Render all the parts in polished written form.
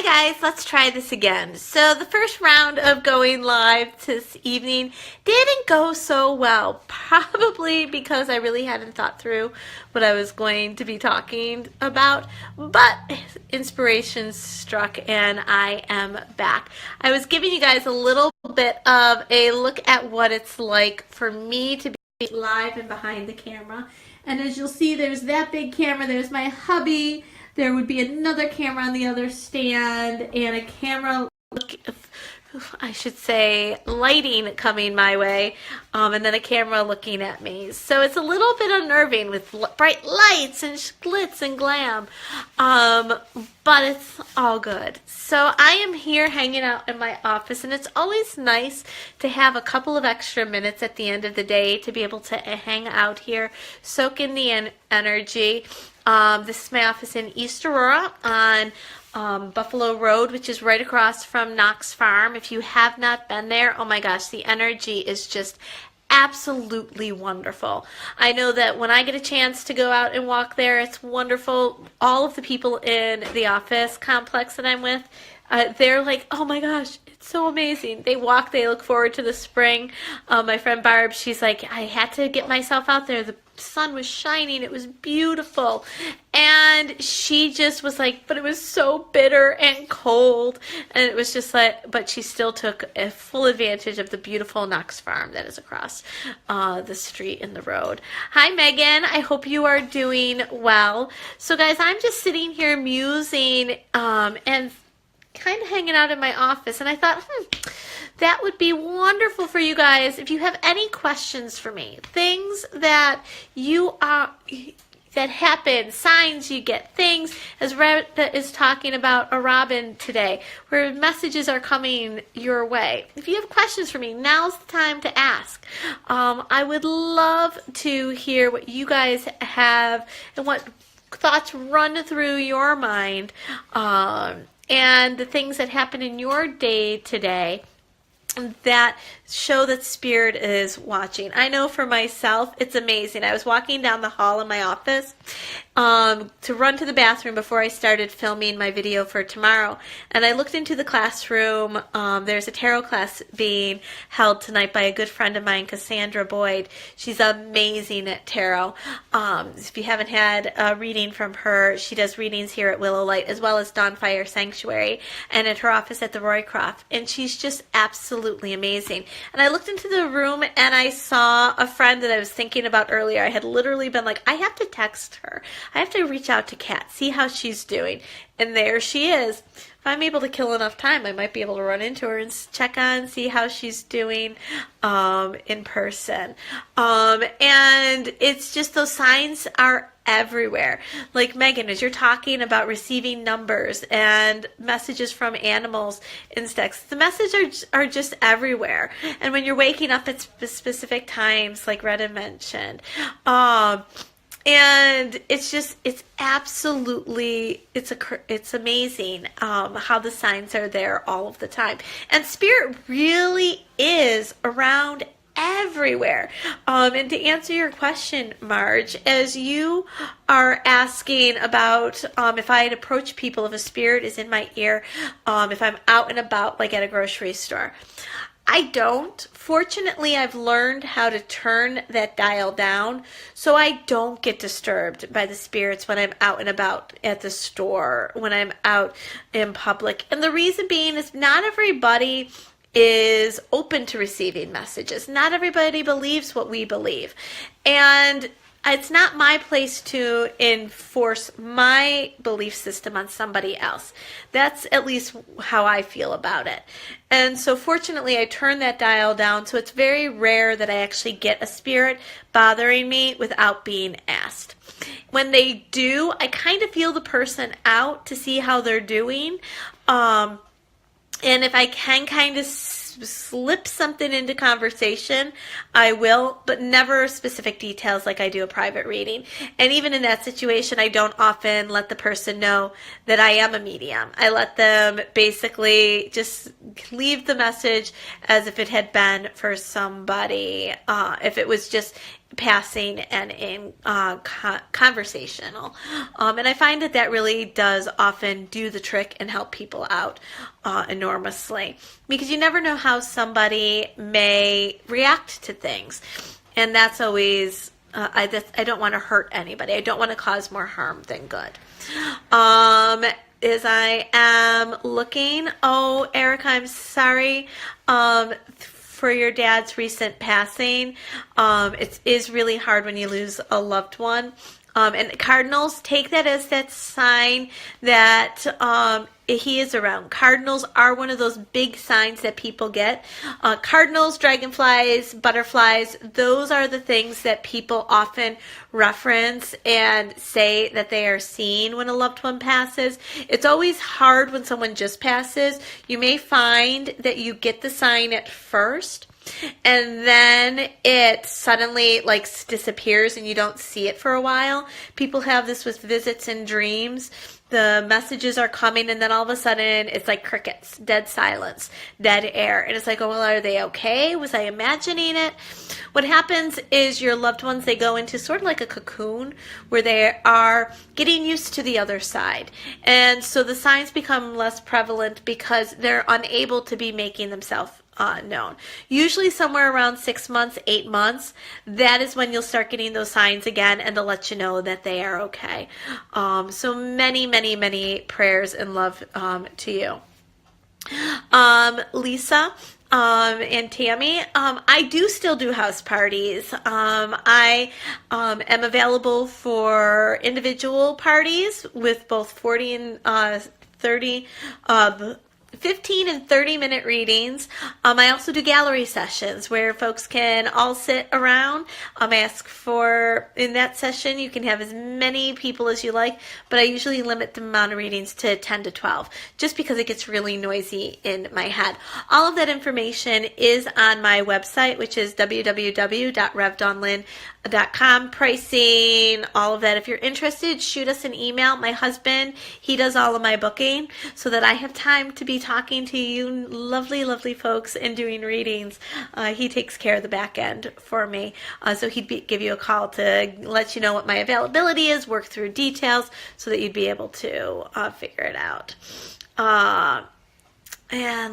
Hi guys, let's try this again. So the first round of going live this evening didn't go so well, probably because I really hadn't thought through what I was going to be talking about, but inspiration struck and I am back. I was giving you guys a little bit of a look at what it's like for me to be live and behind the camera. And as you'll see, there's that big camera, there's my hubby. There would be another camera on the other stand and a camera, I should say, lighting coming my way, and then a camera looking at me. So it's a little bit unnerving with bright lights and glitz and glam, but it's all good. So I am here hanging out in my office, and it's always nice to have a couple of extra minutes at the end of the day to be able to hang out here, soak in the energy. This is my office in East Aurora on Buffalo Road, which is right across from Knox Farm. If you have not been there, oh my gosh, the energy is just absolutely wonderful. I know that when I get a chance to go out and walk there, it's wonderful. All of the people in the office complex that I'm with, they're like, oh my gosh, it's so amazing. They walk, they look forward to the spring. My friend Barb, she's like, I had to get myself out there. The sun was shining, it was beautiful, and she just was like, but it was so bitter and cold, and it was just like, but she still took a full advantage of the beautiful Knox Farm that is across the street in the road. Hi Megan, I hope you are doing well. So guys, I'm just sitting here musing and kind of hanging out in my office, and I thought, that would be wonderful for you guys if you have any questions for me, things that that happen, signs you get, things as Retta is talking about a Robin today, where messages are coming your way. If you have questions for me, now's the time to ask. I would love to hear what you guys have and what thoughts run through your mind, and the things that happen in your day today that show that Spirit is watching. I know for myself, it's amazing. I was walking down the hall in my office to run to the bathroom before I started filming my video for tomorrow, and I looked into the classroom. There's a tarot class being held tonight by a good friend of mine, Cassandra Boyd. She's amazing at tarot. If you haven't had a reading from her, she does readings here at Willow Light as well as Dawnfire Sanctuary and at her office at the Roycroft, and she's just absolutely amazing. And I looked into the room and I saw a friend that I was thinking about earlier. I had literally been like, I have to text her. I have to reach out to Kat, see how she's doing. And there she is. If I'm able to kill enough time, I might be able to run into her and check on, see how she's doing in person. And it's just those signs are everywhere. Like Megan, as you're talking about receiving numbers and messages from animals, insects, the messages are just everywhere. And when you're waking up at specific times, like Retta mentioned, and it's absolutely, it's amazing how the signs are there all of the time. And Spirit really is around everywhere. And to answer your question, Marge, as you are asking about if I'd approach people if a spirit is in my ear, if I'm out and about, like at a grocery store, I don't. Fortunately, I've learned how to turn that dial down so I don't get disturbed by the spirits when I'm out and about at the store, when I'm out in public. And the reason being is not everybody is open to receiving messages. Not everybody believes what we believe. And it's not my place to enforce my belief system on somebody else. That's at least how I feel about it. And so fortunately, I turn that dial down, so it's very rare that I actually get a spirit bothering me without being asked. When they do, I kind of feel the person out to see how they're doing. And if I can kind of slip something into conversation, I will, but never specific details like I do a private reading. And even in that situation, I don't often let the person know that I am a medium. I let them basically just leave the message as if it had been for somebody. If it was just passing and in conversational. And I find that that really does often do the trick and help people out enormously, because you never know how somebody may react to things. And that's always, I don't want to hurt anybody. I don't want to cause more harm than good. As I am looking, oh, Erica, I'm sorry for your dad's recent passing. It is really hard when you lose a loved one. And Cardinals, take that as that sign that he is around. Cardinals are one of those big signs that people get. Cardinals, dragonflies, butterflies, those are the things that people often reference and say that they are seeing when a loved one passes. It's always hard when someone just passes. You may find that you get the sign at first, and then it suddenly disappears and you don't see it for a while. People have this with visits and dreams. The messages are coming and then all of a sudden it's like crickets, dead silence, dead air. And it's like, oh, well, are they okay? Was I imagining it? What happens is your loved ones, they go into sort of like a cocoon where they are getting used to the other side. And so the signs become less prevalent because they're unable to be making themselves known. Usually somewhere around 6 months, 8 months, that is when you'll start getting those signs again, and they'll let you know that they are okay. So many, many, many prayers and love to you. Lisa and Tammy, I do still do house parties. I am available for individual parties with both 40 and 30 15 and 30-minute readings. I also do gallery sessions where folks can all sit around. In that session, you can have as many people as you like, but I usually limit the amount of readings to 10 to 12, just because it gets really noisy in my head. All of that information is on my website, which is www.revdawnlynn.com. Pricing, all of that. If you're interested, shoot us an email. My husband, he does all of my booking so that I have time to be talking to you lovely, lovely folks and doing readings. He takes care of the back end for me. So he'd give you a call to let you know what my availability is, work through details so that you'd be able to figure it out. And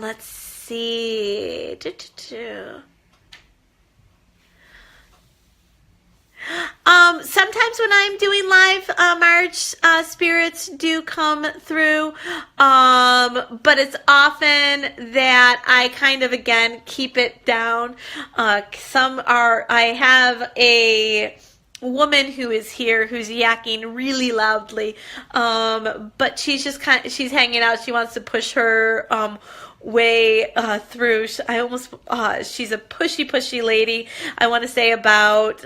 let's see. Sometimes when I'm doing live, March, spirits do come through, but it's often that I kind of, again, keep it down. I have a woman who is here who's yakking really loudly, but she's just she's hanging out. She wants to push her way through. She's a pushy lady. I want to say about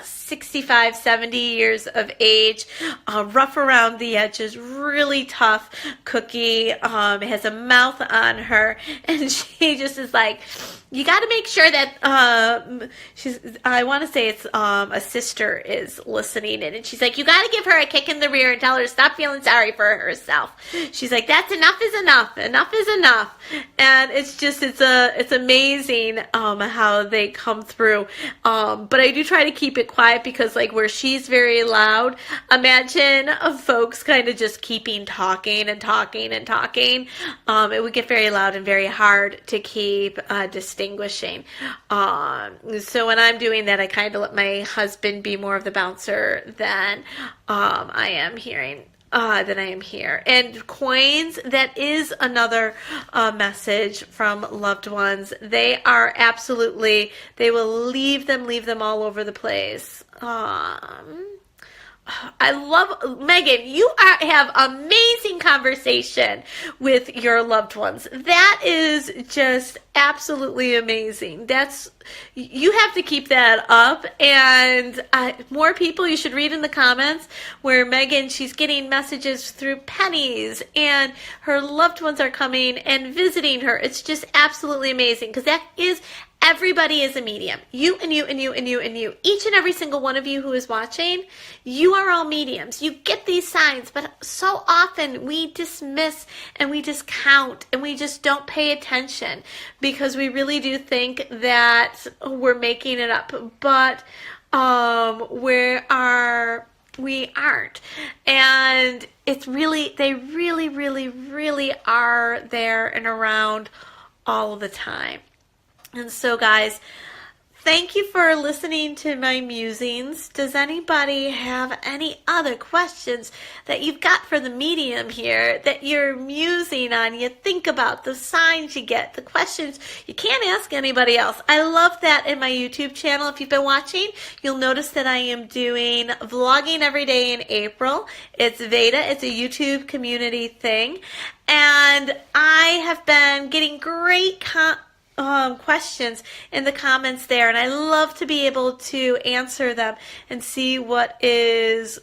65, 70 years of age, rough around the edges, really tough cookie, has a mouth on her, and she just is like, you got to make sure that I want to say it's a sister is listening in, and she's like, you got to give her a kick in the rear and tell her to stop feeling sorry for herself. She's like, that's enough is enough. Enough is enough. And it's amazing how they come through. But I do try to keep it quiet because where she's very loud, imagine folks kind of just keeping talking and talking and talking. It would get very loud and very hard to keep distinguishing. So when I'm doing that, I kind of let my husband be more of the bouncer than I am here. And coins, that is another message from loved ones. They are absolutely, they will leave them all over the place. I love, Megan, you have amazing conversation with your loved ones. That is just absolutely amazing. You have to keep that up, and more people, you should read in the comments where Megan, she's getting messages through pennies, and her loved ones are coming and visiting her. It's just absolutely amazing, because that is Everybody is a medium. You and you and you and you and you. Each and every single one of you who is watching, you are all mediums. You get these signs, but so often we dismiss and we discount and we just don't pay attention because we really do think that we're making it up. But we aren't. And it's really, they really, really, really are there and around all the time. And so, guys, thank you for listening to my musings. Does anybody have any other questions that you've got for the medium here that you're musing on? You think about the signs you get, the questions you can't ask anybody else. I love that in my YouTube channel. If you've been watching, you'll notice that I am doing vlogging every day in April. It's Veda. It's a YouTube community thing. And I have been getting great questions in the comments there, and I love to be able to answer them and see what is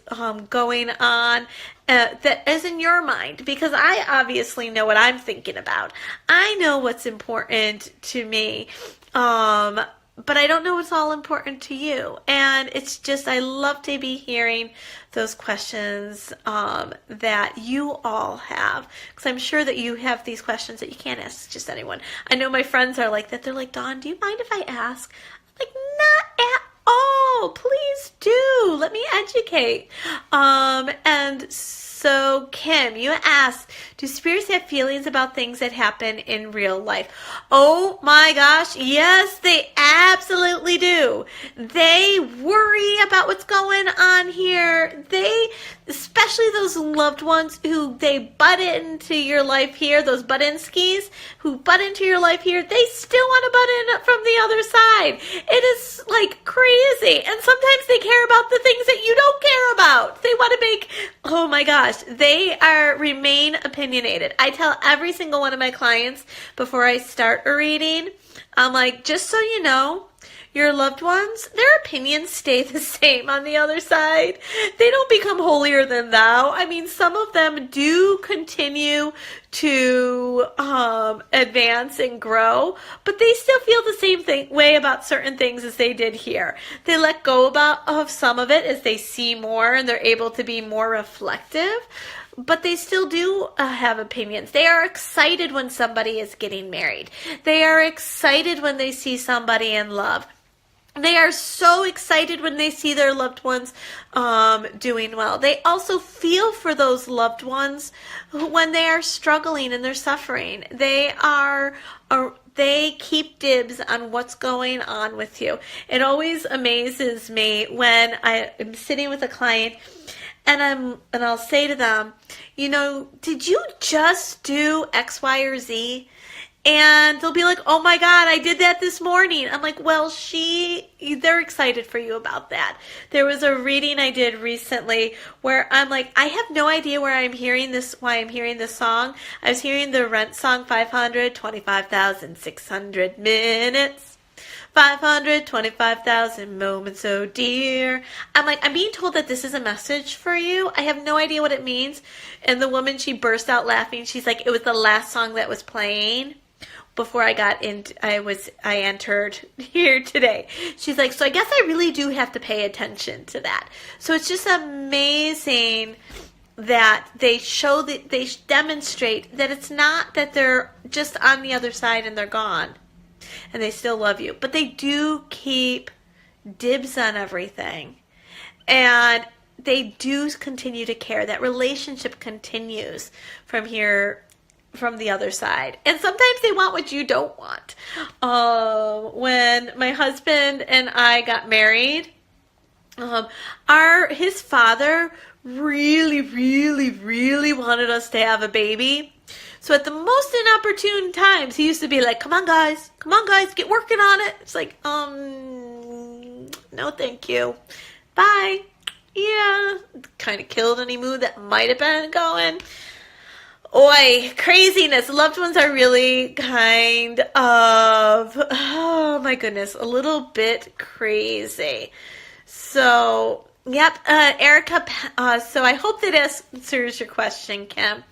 going on that is in your mind, because I obviously know what I'm thinking about. I know what's important to me, but I don't know what's all important to you. And it's just, I love to be hearing those questions that you all have, because I'm sure that you have these questions that you can't ask just anyone. I know my friends are like that. They're like, Dawn, do you mind if I ask? I'm like, not at all. Please do. Let me educate. And so, Kim, you asked, do spirits have feelings about things that happen in real life? Oh my gosh, yes, they absolutely do. They worry about what's going on here. They, especially those loved ones who they butt into your life here, those butt-in skis who butt into your life here, they still want to butt in from the other side. It is like crazy. And sometimes they care about the things that you don't care about. They want to make, oh my gosh, they remain opinionated. I tell every single one of my clients before I start a reading, I'm like, just so you know, your loved ones, their opinions stay the same on the other side. They don't become holier than thou. I mean, some of them do continue to advance and grow, but they still feel the same way about certain things as they did here. They let go of some of it as they see more and they're able to be more reflective, but they still do have opinions. They are excited when somebody is getting married. They are excited when they see somebody in love. They are so excited when they see their loved ones doing well. They also feel for those loved ones when they are struggling and they're suffering. They keep dibs on what's going on with you. It always amazes me when I am sitting with a client and I'll say to them, you know, did you just do X, Y, or Z? And they'll be like, oh my God, I did that this morning. I'm like, well, they're excited for you about that. There was a reading I did recently where I'm like, I have no idea why I'm hearing this song. I was hearing the Rent song, 525,600 minutes. 525,000 moments, oh dear. I'm like, I'm being told that this is a message for you. I have no idea what it means. And the woman, she burst out laughing. She's like, it was the last song that was playing before I entered here today. She's like, so I guess I really do have to pay attention to that. So it's just amazing that they demonstrate that it's not that they're just on the other side and they're gone and they still love you, but they do keep dibs on everything. And they do continue to care. That relationship continues from here, from the other side. And sometimes they want what you don't want. When my husband and I got married, his father really, really, really wanted us to have a baby. So at the most inopportune times, he used to be like, come on guys, get working on it. It's like, no thank you. Bye. Yeah, kind of killed any mood that might have been going. Oi, craziness. Loved ones are really kind of, oh my goodness, a little bit crazy. So, yep, Erica, so I hope that answers your question, Kim.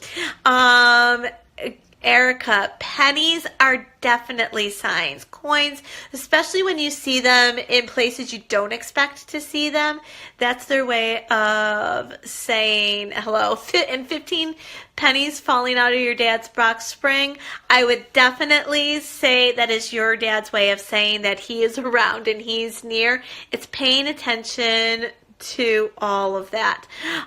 Erica, pennies are definitely signs. Coins, especially when you see them in places you don't expect to see them, that's their way of saying hello. And 15 pennies falling out of your dad's box spring, I would definitely say that is your dad's way of saying that he is around and he's near. It's paying attention to all of that.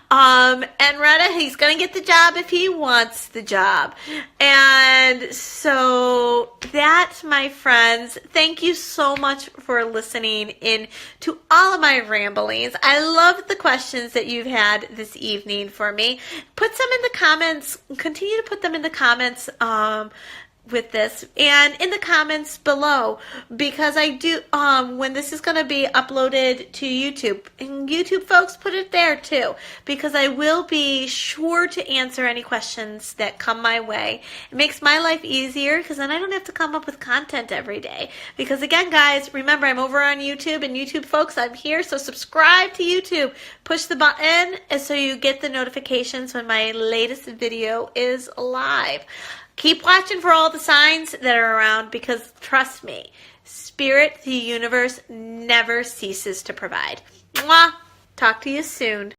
And Retta, he's going to get the job if he wants the job. And so that, my friends, thank you so much for listening in to all of my ramblings. I love the questions that you've had this evening for me. Put some in the comments. Continue to put them in the comments with this and in the comments below, because I do when this is going to be uploaded to YouTube, and YouTube folks, put it there too, because I will be sure to answer any questions that come my way. It makes my life easier because then I don't have to come up with content every day, because again, guys, remember, I'm over on YouTube, and YouTube folks, I'm here, so subscribe to YouTube, push the button so you get the notifications when my latest video is live. Keep watching for all the signs that are around, because trust me, Spirit, the universe, never ceases to provide. Mwah! Talk to you soon.